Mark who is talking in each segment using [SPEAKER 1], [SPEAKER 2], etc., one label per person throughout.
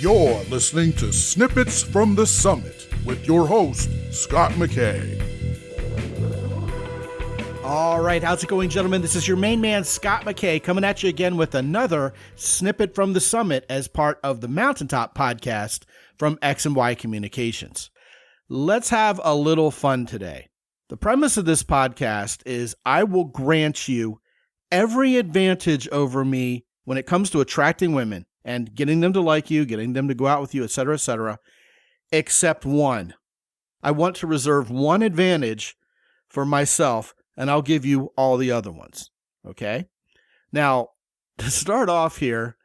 [SPEAKER 1] You're listening to Snippets from the Summit with your host, Scott McKay.
[SPEAKER 2] All right, how's it going, gentlemen? This is your main man, Scott McKay, coming at you again with another Snippet from the Summit as part of the Mountaintop podcast from X and Y Communications. Let's have a little fun today. The premise of this podcast is I will grant you every advantage over me when it comes to attracting women and getting them to like you, getting them to go out with you, etc., except one. I want to reserve one advantage for myself, and I'll give you all the other ones, okay? Now, to start off here,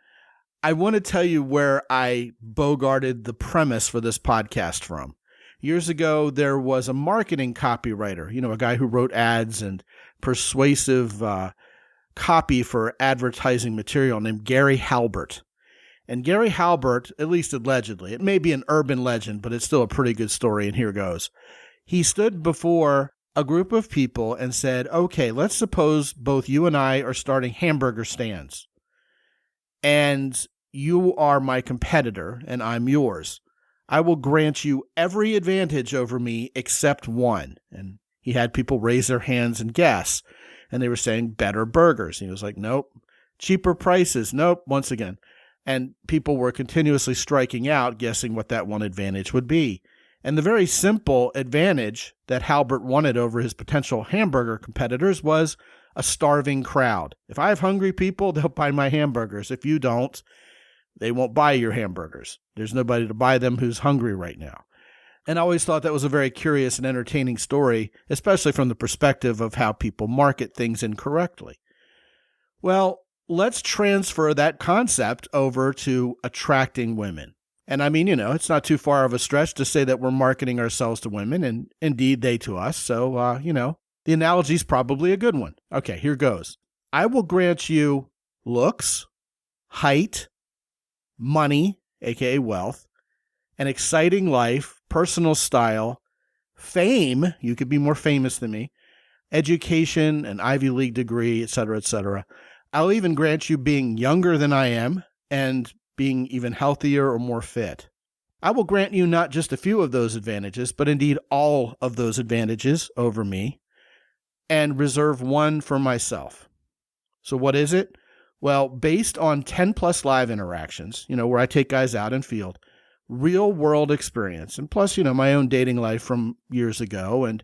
[SPEAKER 2] I want to tell you where I bogarted the premise for this podcast from. Years ago, there was a marketing copywriter, a guy who wrote ads and persuasive copy for advertising material named Gary Halbert. And Gary Halbert, at least allegedly, it may be an urban legend, but it's still a pretty good story, and here goes. He stood before a group of people and said, okay, let's suppose both you and I are starting hamburger stands, and you are my competitor, and I'm yours. I will grant you every advantage over me except one. And he had people raise their hands and guess, and they were saying better burgers. And he was like, nope. Cheaper prices, nope, once again. And people were continuously striking out, guessing what that one advantage would be. And the very simple advantage that Halbert wanted over his potential hamburger competitors was a starving crowd. If I have hungry people, they'll buy my hamburgers. If you don't, they won't buy your hamburgers. There's nobody to buy them who's hungry right now. And I always thought that was a very curious and entertaining story, especially from the perspective of how people market things incorrectly. Well, let's transfer that concept over to attracting women. And I mean, it's not too far of a stretch to say that we're marketing ourselves to women, and indeed they to us. So, the analogy is probably a good one. Okay, here goes. I will grant you looks, height, money, aka wealth, an exciting life, personal style, fame, you could be more famous than me, education, an Ivy League degree, etc., etc. I'll even grant you being younger than I am and being even healthier or more fit. I will grant you not just a few of those advantages, but indeed all of those advantages over me, and reserve one for myself. So what is it? Well, based on 10 plus live interactions, where I take guys out in field, real world experience, and plus, my own dating life from years ago, and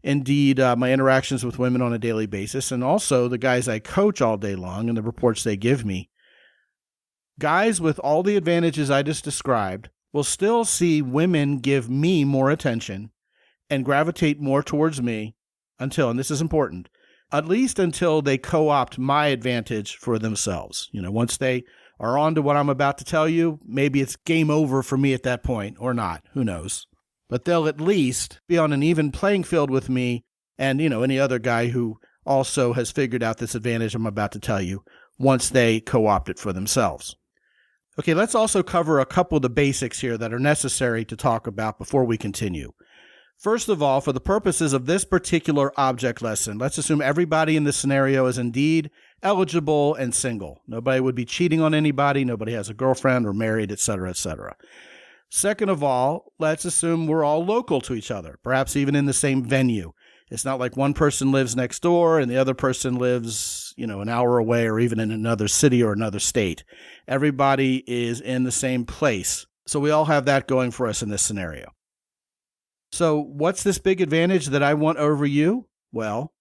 [SPEAKER 2] indeed my interactions with women on a daily basis, and also the guys I coach all day long and the reports they give me, guys with all the advantages I just described will still see women give me more attention and gravitate more towards me until, and this is important, at least until they co-opt my advantage for themselves. Once they are on to what I'm about to tell you, maybe it's game over for me at that point, or not, who knows. But they'll at least be on an even playing field with me and, any other guy who also has figured out this advantage I'm about to tell you once they co-opt it for themselves. Okay, let's also cover a couple of the basics here that are necessary to talk about before we continue. First of all, for the purposes of this particular object lesson, let's assume everybody in this scenario is indeed eligible and single. Nobody would be cheating on anybody. Nobody has a girlfriend or married, etc., etc. Second of all, let's assume we're all local to each other, perhaps even in the same venue. It's not like one person lives next door and the other person lives, an hour away or even in another city or another state. Everybody is in the same place. So we all have that going for us in this scenario. So what's this big advantage that I want over you? Well,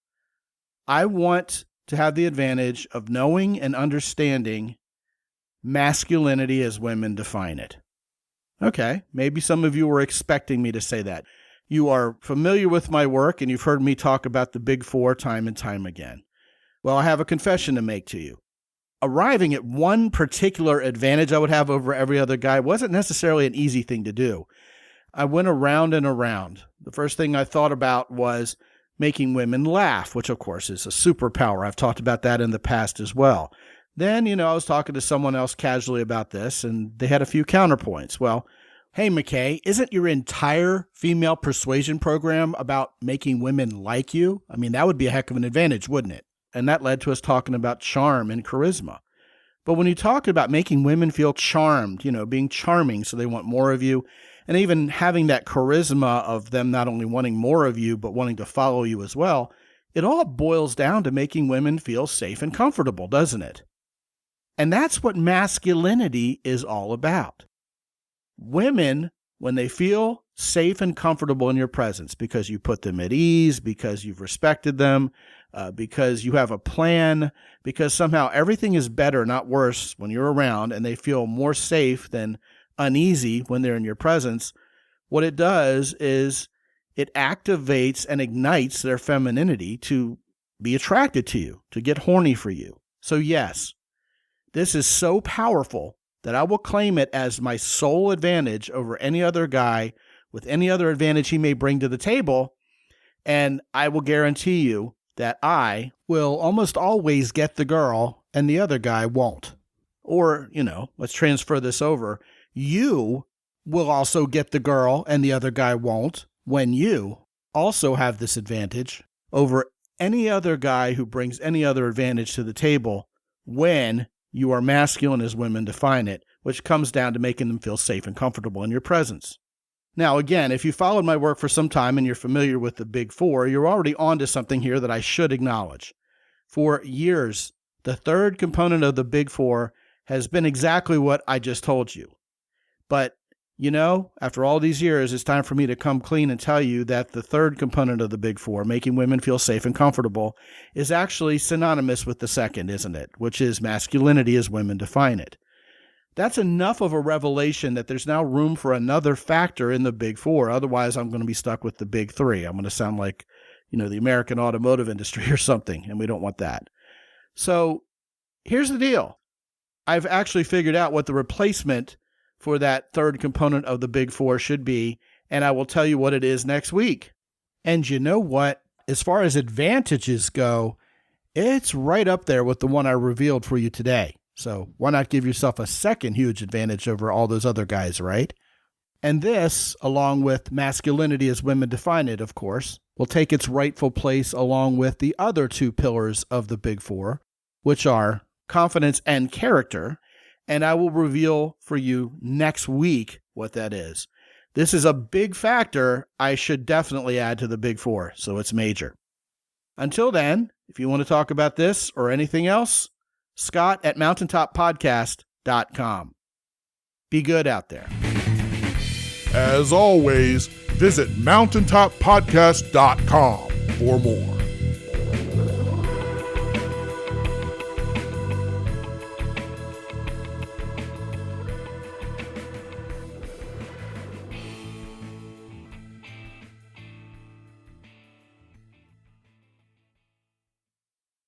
[SPEAKER 2] I want to have the advantage of knowing and understanding masculinity as women define it. Okay, maybe some of you were expecting me to say that. You are familiar with my work and you've heard me talk about the big four time and time again. Well, I have a confession to make to you. Arriving at one particular advantage I would have over every other guy wasn't necessarily an easy thing to do. I went around and around. The first thing I thought about was making women laugh, which of course is a superpower. I've talked about that in the past as well. Then, I was talking to someone else casually about this, and they had a few counterpoints. Well, hey, McKay, isn't your entire female persuasion program about making women like you? I mean, that would be a heck of an advantage, wouldn't it? And that led to us talking about charm and charisma. But when you talk about making women feel charmed, being charming so they want more of you, and even having that charisma of them not only wanting more of you, but wanting to follow you as well, it all boils down to making women feel safe and comfortable, doesn't it? And that's what masculinity is all about. Women, when they feel safe and comfortable in your presence because you put them at ease, because you've respected them, because you have a plan, because somehow everything is better, not worse, when you're around, and they feel more safe than uneasy when they're in your presence, what it does is it activates and ignites their femininity to be attracted to you, to get horny for you. So yes, this is so powerful that I will claim it as my sole advantage over any other guy with any other advantage he may bring to the table, and I will guarantee you that I will almost always get the girl and the other guy won't. Or, let's transfer this over. You will also get the girl and the other guy won't when you also have this advantage over any other guy who brings any other advantage to the table when you are masculine as women define it, which comes down to making them feel safe and comfortable in your presence. Now, again, if you followed my work for some time and you're familiar with the Big Four, you're already onto something here that I should acknowledge. For years, the third component of the Big Four has been exactly what I just told you. But, after all these years, it's time for me to come clean and tell you that the third component of the Big Four, making women feel safe and comfortable, is actually synonymous with the second, isn't it? Which is masculinity as women define it. That's enough of a revelation that there's now room for another factor in the Big Four. Otherwise, I'm going to be stuck with the Big Three. I'm going to sound like, the American automotive industry or something, and we don't want that. So here's the deal. I've actually figured out what the replacement for that third component of the Big Four should be, and I will tell you what it is next week. And you know what? As far as advantages go, it's right up there with the one I revealed for you today. So why not give yourself a second huge advantage over all those other guys, right? And this, along with masculinity as women define it, of course, will take its rightful place along with the other two pillars of the Big Four, which are confidence and character. And I will reveal for you next week what that is. This is a big factor I should definitely add to the Big Four, so it's major. Until then, if you want to talk about this or anything else, Scott@mountaintoppodcast.com. Be good out there.
[SPEAKER 1] As always, visit mountaintoppodcast.com for more.